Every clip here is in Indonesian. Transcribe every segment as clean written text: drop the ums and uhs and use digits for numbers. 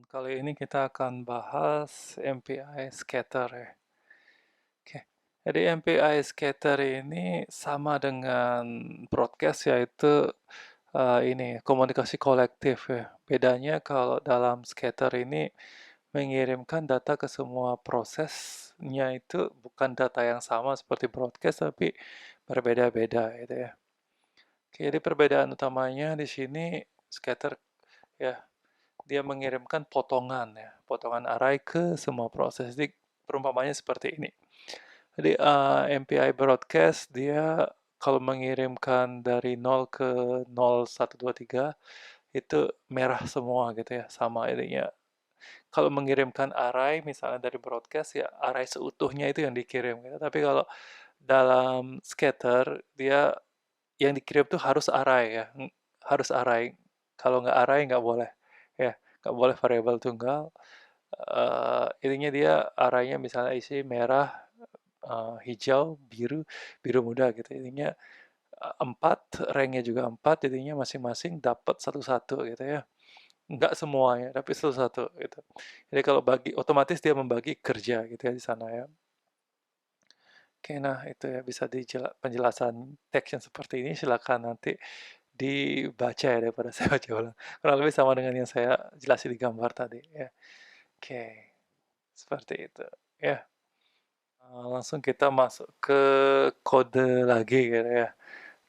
Kali ini kita akan bahas MPI scatter ya. Oke. Jadi MPI scatter ini sama dengan broadcast, yaitu ini komunikasi kolektif ya. Bedanya kalau dalam scatter ini mengirimkan data ke semua prosesnya, itu bukan data yang sama seperti broadcast, tapi berbeda-beda gitu ya. Oke, jadi perbedaan utamanya di sini scatter ya, dia mengirimkan potongan ya, potongan array ke semua proses. Jadi perumpamannya seperti ini. Jadi MPI broadcast dia kalau mengirimkan dari 0 ke 0, 1, 2, 3 itu merah semua gitu ya, sama ininya. Kalau mengirimkan array misalnya dari broadcast ya array seutuhnya itu yang dikirim gitu. Tapi kalau dalam scatter dia yang dikirim tuh harus array ya, harus array. Kalau nggak array nggak boleh ya, nggak boleh variabel tunggal. Ininya dia arraynya misalnya isi merah, hijau, biru, biru muda gitu. Ininya 4, ranknya juga 4, jadinya masing-masing dapat satu-satu gitu ya. Nggak semuanya, tapi satu-satu gitu. Jadi kalau bagi, otomatis dia membagi kerja gitu ya di sana ya. Oke, nah itu ya bisa penjelasan teks yang seperti ini silakan nanti dibaca ya daripada saya baca ulang. Kurang lebih sama dengan yang saya jelasin di gambar tadi ya. Oke, seperti itu ya. Langsung kita masuk ke kode lagi gitu ya.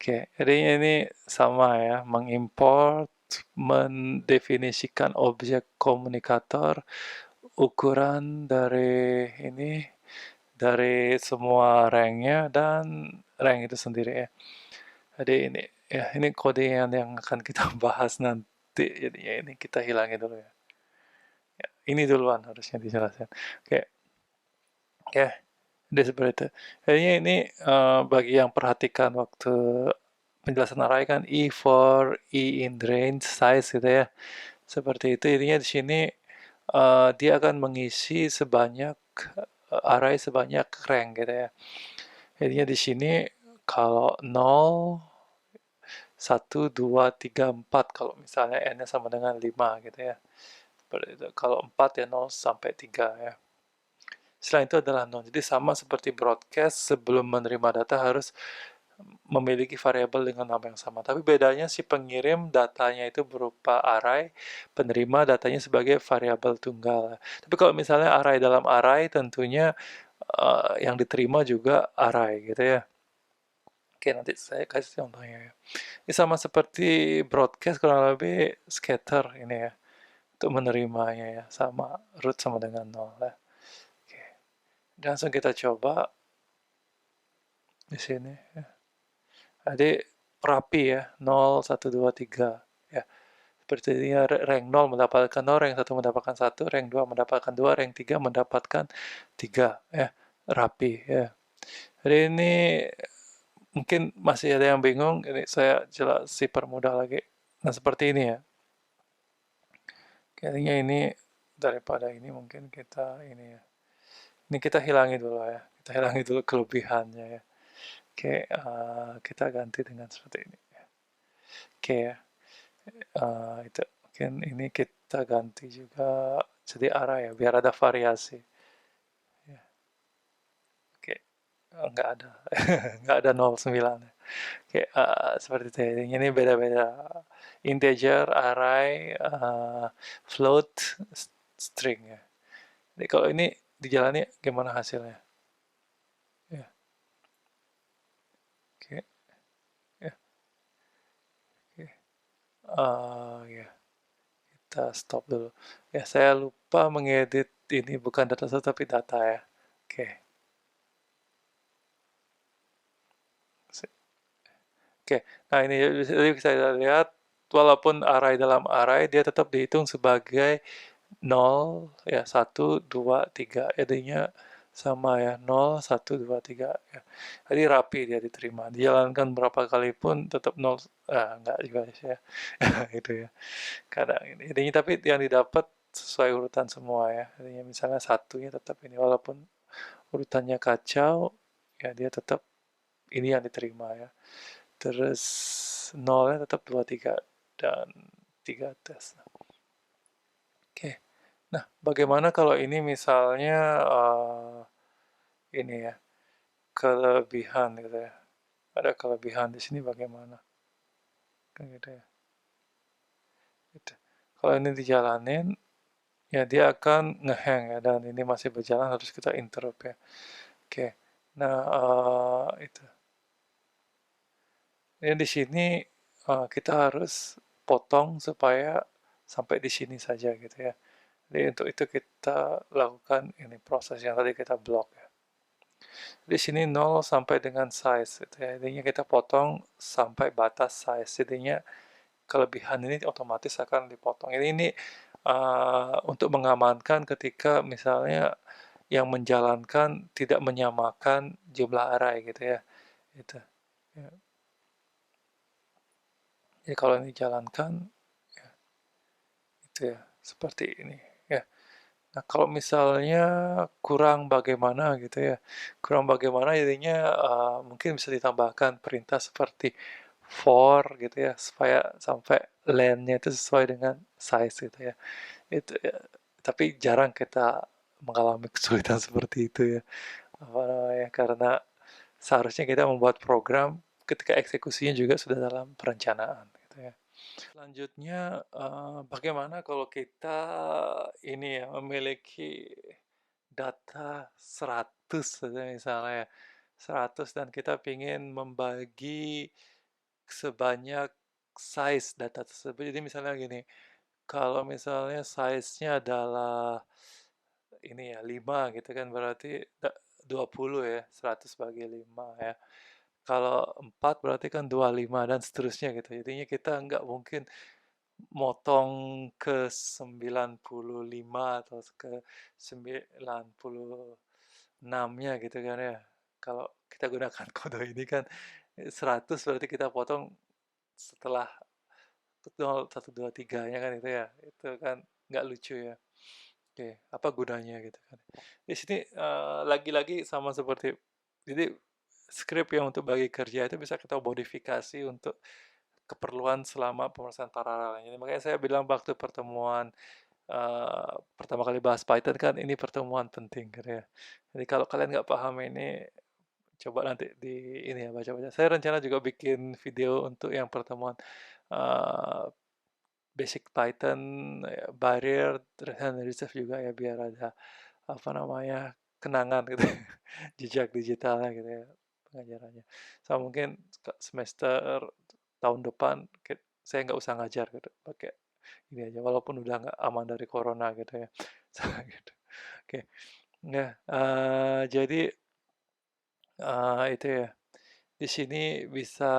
Oke, jadi ini sama ya, mengimport, mendefinisikan objek komunikator, ukuran dari ini, dari semua ranknya dan rank itu sendiri ya. Jadi ini ya, ini kode yang akan kita bahas nanti. Jadi ya ini kita hilangin dulu ya. Ya, ini duluan harusnya dijelaskan. Oke, oke. Jadi seperti itu. Kayaknya ini bagi yang perhatikan waktu penjelasan array kan E for E in range size gitu ya. Seperti itu. Intinya di sini dia akan mengisi sebanyak array sebanyak rank gitu ya. Intinya di sini kalau 0, 1, 2, 3, 4 kalau misalnya n-nya sama dengan 5 gitu ya. Seperti itu. Kalau 4 ya 0 sampai 3 ya. Setelah itu adalah non. Jadi sama seperti broadcast, sebelum menerima data harus memiliki variabel dengan nama yang sama. Tapi bedanya si pengirim datanya itu berupa array, penerima datanya sebagai variabel tunggal. Tapi kalau misalnya array dalam array, tentunya yang diterima juga array gitu ya. Oke, nanti saya kasih contohnya ya. Ini sama seperti broadcast, kurang lebih scatter ini ya. Untuk menerimanya ya, sama root sama dengan 0 ya. Oke. Dan langsung kita coba di sini. Jadi rapi ya, 0, 1, 2, 3 ya. Seperti ini ya, rank 0 mendapatkan 0, rank 1 mendapatkan 1, rank 2 mendapatkan 2, rank 3 mendapatkan 3 ya. Rapi ya. Jadi ini mungkin masih ada yang bingung, ini saya jelas permudah lagi. Nah, seperti ini ya. Kayaknya ini daripada ini mungkin kita ini ya. Ini kita hilangi dulu ya. Kita hilangi dulu kelebihannya ya. Oke, kita ganti dengan seperti ini. Oke ya. Itu mungkin ini kita ganti juga jadi arah ya, biar ada variasi. Ya, oke. Nggak ada, nggak ada 09. Oke, seperti itu ya. Ini beda-beda. Integer, array, float, string ya. Jadi kalau ini dijalani gimana hasilnya? Ya, oke, ya, oke. Ya, kita stop dulu. Ya, saya lupa mengedit ini bukan data set tapi data ya. Oke. Oke, nah ini jadi bisa lihat walaupun array dalam array dia tetap dihitung sebagai 0 ya, 1, 2, 3, jadinya sama ya, 0, 1, 2, 3 ya. Jadi rapi dia diterima, dijalankan berapa kali pun tetap 0. Enggak juga sih ya. Itu ya, kadang ini jadinya, tapi yang didapat sesuai urutan semua ya. Jadinya misalnya satunya tetap ini, walaupun urutannya kacau ya, dia tetap ini yang diterima ya. Terus nolnya tetap 2, 3 dan 3 tes. Oke. Nah, bagaimana kalau ini misalnya ini ya, kelebihan gitu ya. Ada kelebihan di sini bagaimana? Kan gitu ya. Gitu. Kalau ini dijalanin, ya dia akan ngehang ya, dan ini masih berjalan harus kita interrupt ya. Oke. Nah, itu. Ini di sini kita harus potong supaya sampai di sini saja gitu ya. Jadi untuk itu kita lakukan ini proses yang tadi kita blok ya. Di sini 0 sampai dengan size gitu ya. Intinya kita potong sampai batas size. Jadinya kelebihan ini otomatis akan dipotong. Ini untuk mengamankan ketika misalnya yang menjalankan tidak menyamakan jumlah array gitu ya. Itu. Ya. Jadi kalau ini dijalankan itu ya seperti ini ya. Nah, kalau misalnya kurang bagaimana gitu ya, kurang bagaimana jadinya mungkin bisa ditambahkan perintah seperti for gitu ya, supaya sampai len-nya itu sesuai dengan size gitu ya. Itu ya. Tapi jarang kita mengalami kesulitan seperti itu ya. Apa namanya? Karena seharusnya kita membuat program ketika eksekusinya juga sudah dalam perencanaan gitu ya. Selanjutnya, bagaimana kalau kita ini ya, memiliki data 100 saja misalnya ya, 100 dan kita ingin membagi sebanyak size data tersebut. Jadi misalnya gini, kalau misalnya size-nya adalah ini ya 5 gitu kan berarti 20 ya, 100 bagi 5 ya. Kalau 4 berarti kan 25 dan seterusnya gitu. Jadinya kita nggak mungkin motong ke 95 atau ke 96-nya gitu kan ya. Kalau kita gunakan kode ini kan 100 berarti kita potong setelah 0, 1, 2, 3-nya kan itu ya. Itu kan nggak lucu ya. Oke, apa gunanya gitu kan. Di sini lagi-lagi sama seperti jadi script yang untuk bagi kerja itu bisa kita modifikasi untuk keperluan selama pemeriksaan paralel. Jadi makanya saya bilang waktu pertemuan pertama kali bahas Python kan ini pertemuan penting gitu ya. Jadi kalau kalian nggak paham ini coba nanti di ini ya baca-baca. Saya rencana juga bikin video untuk yang pertemuan uh, basic Python, ya, barrier, dan reserve juga ya biar ada apa namanya kenangan gitu, jejak digitalnya gitu ya pengajarannya. So mungkin semester tahun depan saya nggak usah ngajar gitu, pakai ini aja walaupun udah nggak aman dari corona gitu ya. So, gitu. Oke, ya jadi itu ya. Di sini bisa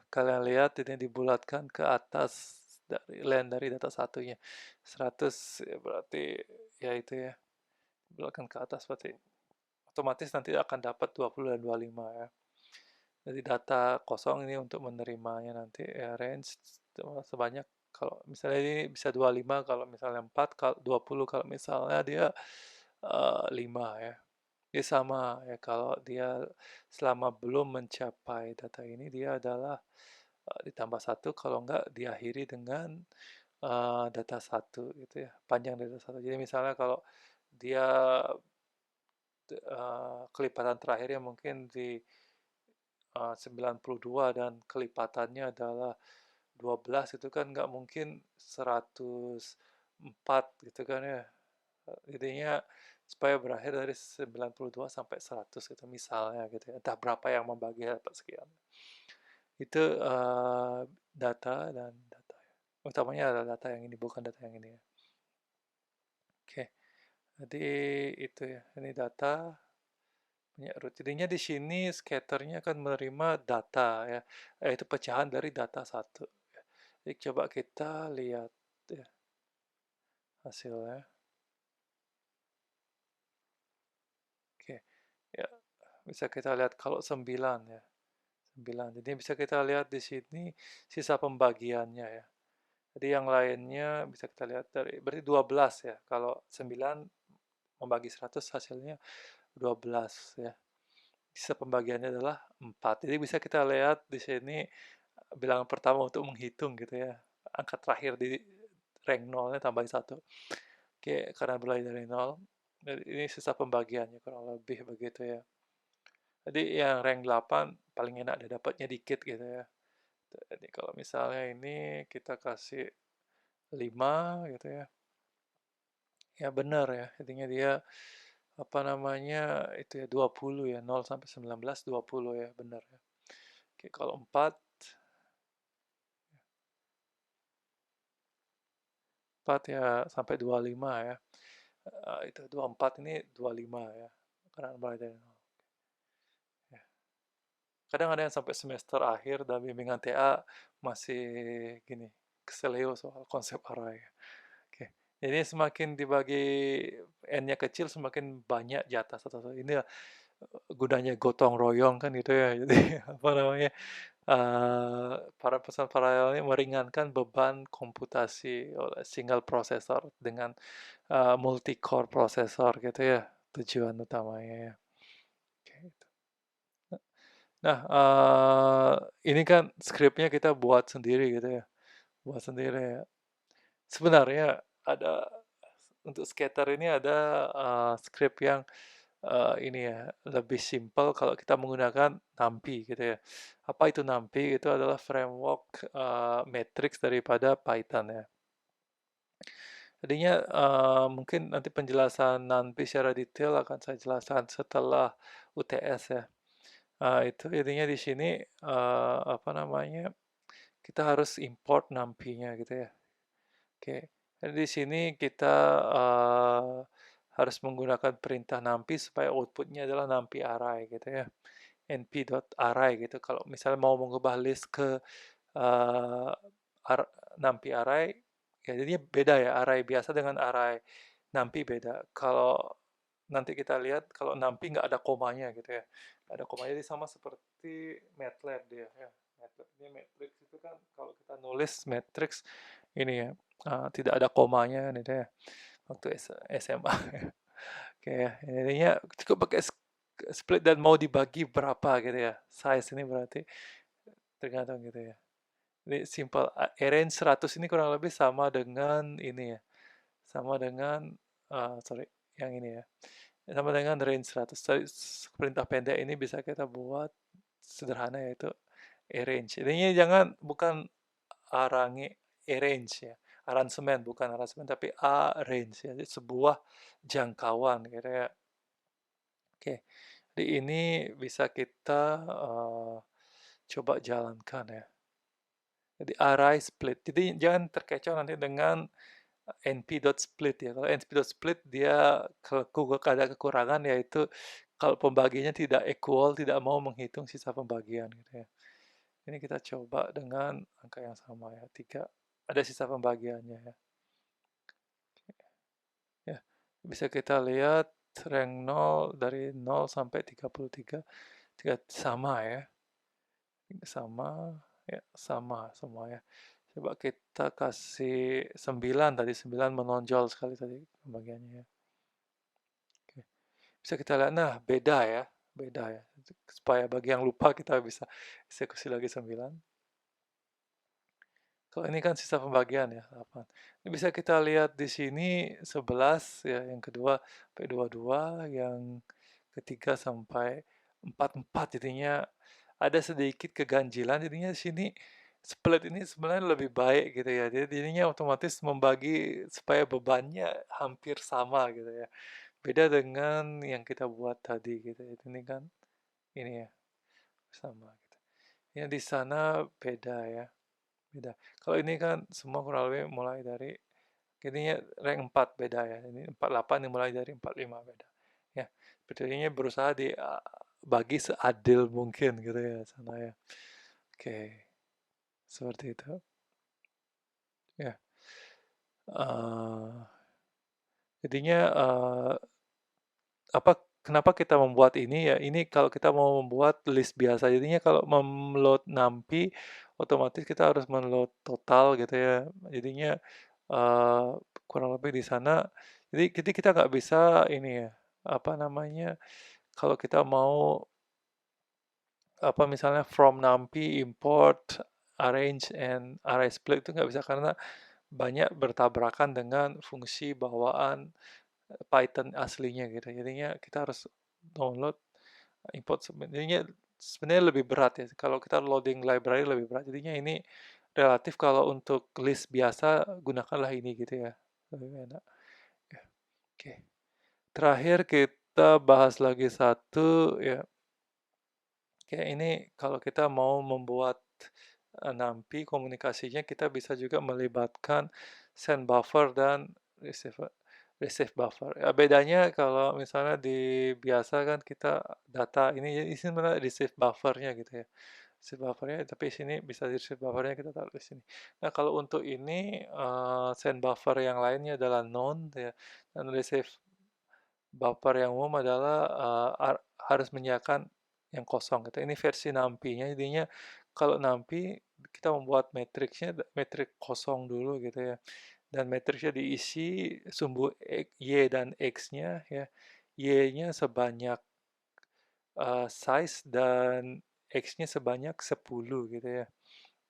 kalian lihat ini dibulatkan ke atas dari line dari data satunya 100 ya berarti ya itu ya bulatkan ke atas berarti otomatis nanti akan dapat 20 dan 25 ya. Jadi data kosong ini untuk menerimanya nanti ya range sebanyak kalau misalnya ini bisa 25 kalau misalnya 4 kalau 20 kalau misalnya dia 5 ya. Dia sama ya kalau dia selama belum mencapai data ini dia adalah ditambah satu kalau enggak diakhiri dengan data satu gitu ya panjang data satu. Jadi misalnya kalau dia kelipatan terakhirnya mungkin di 92 dan kelipatannya adalah 12 itu kan nggak mungkin 104 gitu kan ya. Jadinya supaya berakhir dari 92 sampai 100 itu misalnya gitu ya. Entah berapa yang membagi dapat sekian. Itu data dan data ya. Utamanya adalah data yang ini bukan data yang ini ya. Oke. Jadi itu ya. Ini data punya root. Jadinya di sini scatternya akan menerima data ya. Itu pecahan dari data satu. Ya. Jadi coba kita lihat ya hasilnya. Oke. Ya, bisa kita lihat kalau 9 ya. 9. Jadi bisa kita lihat di sini sisa pembagiannya ya. Jadi yang lainnya bisa kita lihat dari berarti 12 ya. Kalau 9 membagi 100 hasilnya 12 ya. Sisa pembagiannya adalah 4. Jadi bisa kita lihat di sini bilangan pertama untuk menghitung gitu ya. Angka terakhir di rank 0-nya tambahin 1. karena mulai dari nol. Jadi ini sisa pembagiannya kurang lebih begitu ya. Jadi yang rank 8 paling enak dia dapatnya dikit gitu ya. Jadi kalau misalnya ini kita kasih 5 gitu ya. Ya benar ya, intinya dia apa namanya itu ya 20 ya, 0 sampai 19 20 ya, benar ya. Oke, kalau 4 ya sampai 25 ya. Itu 24 ini 25 ya. Karena mulai dari nol. Ya. Kadang ada yang sampai semester akhir dan bimbingan TA masih gini, keseleo soal konsep array. Oke. Jadi semakin dibagi n-nya kecil semakin banyak jatah satu-satu. Ini gunanya gotong royong kan gitu ya. Jadi apa namanya? Para pesan paralel ini meringankan beban komputasi oleh single processor dengan multi core processor gitu ya, tujuan utamanya ya. Oke, gitu. Nah, ini kan skripnya kita buat sendiri gitu ya, buat sendiri ya. Sebenarnya ada untuk scatter ini ada skrip yang ini ya lebih simpel kalau kita menggunakan NumPy gitu ya. Apa itu NumPy? Itu adalah framework matrix daripada Python ya. Jadinya mungkin nanti penjelasan NumPy secara detail akan saya jelaskan setelah UTS ya. Itu intinya di sini apa namanya? Kita harus import NumPy-nya gitu ya. Oke. Jadi di sini kita harus menggunakan perintah NumPy supaya outputnya adalah NumPy array gitu ya. np.array gitu. Kalau misalnya mau mengubah list ke uh, NumPy array, ya jadinya beda ya. Array biasa dengan array NumPy beda. Kalau nanti kita lihat kalau NumPy nggak ada komanya gitu ya. Nggak ada komanya, jadi sama seperti MATLAB dia ya. MATLAB ini matrix itu kan kalau kita nulis matrix ini ya, tidak ada komanya gitu ya. Waktu SMA. Oke ya, intinya cukup pakai split dan mau dibagi berapa gitu ya. Size ini berarti tergantung gitu ya. Ini simple arrange 100 ini kurang lebih sama dengan ini ya. Sama dengan sorry, yang ini ya. Sama dengan range 100. Perintah pendek ini bisa kita buat sederhana yaitu arrange. Intinya jangan bukan arangi arrange ya. Aransemen bukan aransemen tapi arrange ya. Jadi sebuah jangkauan gitu ya. Oke. Jadi ini bisa kita coba jalankan ya. Jadi array split. Jadi jangan terkecoh nanti dengan np.split ya. Kalau np.split dia ada kekurangan yaitu kalau pembagiannya tidak equal, tidak mau menghitung sisa pembagian gitu ya. Ini kita coba dengan angka yang sama ya, 3. Ada sisa pembagiannya ya. Ya, bisa kita lihat rank 0 dari 0 sampai 33 sama ya. Sama ya, sama semua ya. Coba kita kasih 9 tadi, 9 menonjol sekali tadi pembagiannya ya. Oke. Bisa kita lihat, nah beda ya. Supaya bagi yang lupa kita bisa eksekusi lagi 9. Kalau ini kan sisa pembagian ya, 8. Ini bisa kita lihat di sini 11 ya, yang kedua sampai 22, yang ketiga sampai 44. Jadinya ada sedikit keganjilan, jadinya di sini split ini sebenarnya lebih baik gitu ya. Jadi jadinya otomatis membagi supaya bebannya hampir sama gitu ya. Beda dengan yang kita buat tadi gitu. Ini kan ini ya sama gitu. Yang di sana beda ya. Beda. Kalau ini kan semua kurang lebih mulai dari ininya rank 4 beda ya. Ini 48 yang mulai dari 45 beda. Ya, sepertinya berusaha dibagi seadil mungkin gitu ya sana ya. Oke, seperti itu. Ya. Jadinya apa kenapa kita membuat ini ya? Ini kalau kita mau membuat list biasa. Jadinya kalau memload NumPy otomatis kita harus menload total gitu ya. Jadinya uh, kurang lebih di sana. Jadi kita nggak bisa ini ya, apa namanya, kalau kita mau apa misalnya from NumPy import arrange and array split itu nggak bisa karena banyak bertabrakan dengan fungsi bawaan Python aslinya gitu. Jadinya kita harus download, import sebenarnya lebih berat ya. Kalau kita loading library lebih berat. Jadinya ini relatif kalau untuk list biasa gunakanlah ini gitu ya. Lebih enak. Ya, oke. Terakhir kita bahas lagi satu ya. Kayak ini kalau kita mau membuat NumPy komunikasinya kita bisa juga melibatkan send buffer dan receive receive buffer. Ya, bedanya kalau misalnya di biasa kan kita data ini sebenarnya receive buffernya gitu ya. Receive buffernya tapi sini bisa di receive buffernya kita taruh di sini. Nah kalau untuk ini send buffer yang lainnya adalah none ya, dan receive buffer yang umum adalah harus menyiapkan yang kosong gitu. Ini versi NumPy-nya, jadinya kalau NumPy kita membuat matriksnya matrik kosong dulu gitu ya. Dan matriksnya diisi sumbu Y dan X-nya ya. Y-nya sebanyak size dan X-nya sebanyak 10 gitu ya.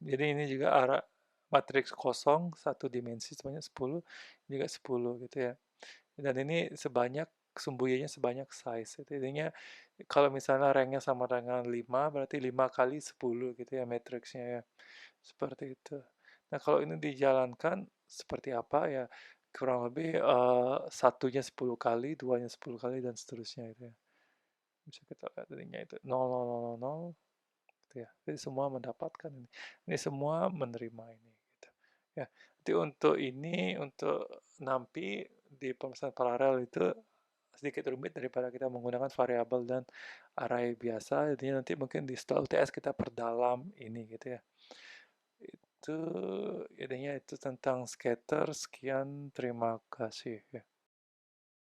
Jadi ini juga arah matriks kosong satu dimensi sebanyak 10 juga 10 gitu ya. Dan ini sebanyak sumbu Y-nya sebanyak size. Itu intinya kalau misalnya ranknya sama dengan 5 berarti 5 kali 10 gitu ya matriksnya ya. Seperti itu. Nah kalau ini dijalankan seperti apa ya, kurang lebih satunya 10 kali, duanya 10 kali, dan seterusnya itu ya. Bisa kita lihat jadinya itu 0,000 gitu ya. Jadi semua mendapatkan ini. Ini semua menerima ini gitu. Ya. Jadi untuk ini, untuk NumPy di pemrosesan paralel itu sedikit rumit daripada kita menggunakan variabel dan array biasa. Jadi nanti mungkin di setelah UTS kita perdalam ini gitu ya. Itu idenya itu tentang scatter. Sekian, terima kasih ya.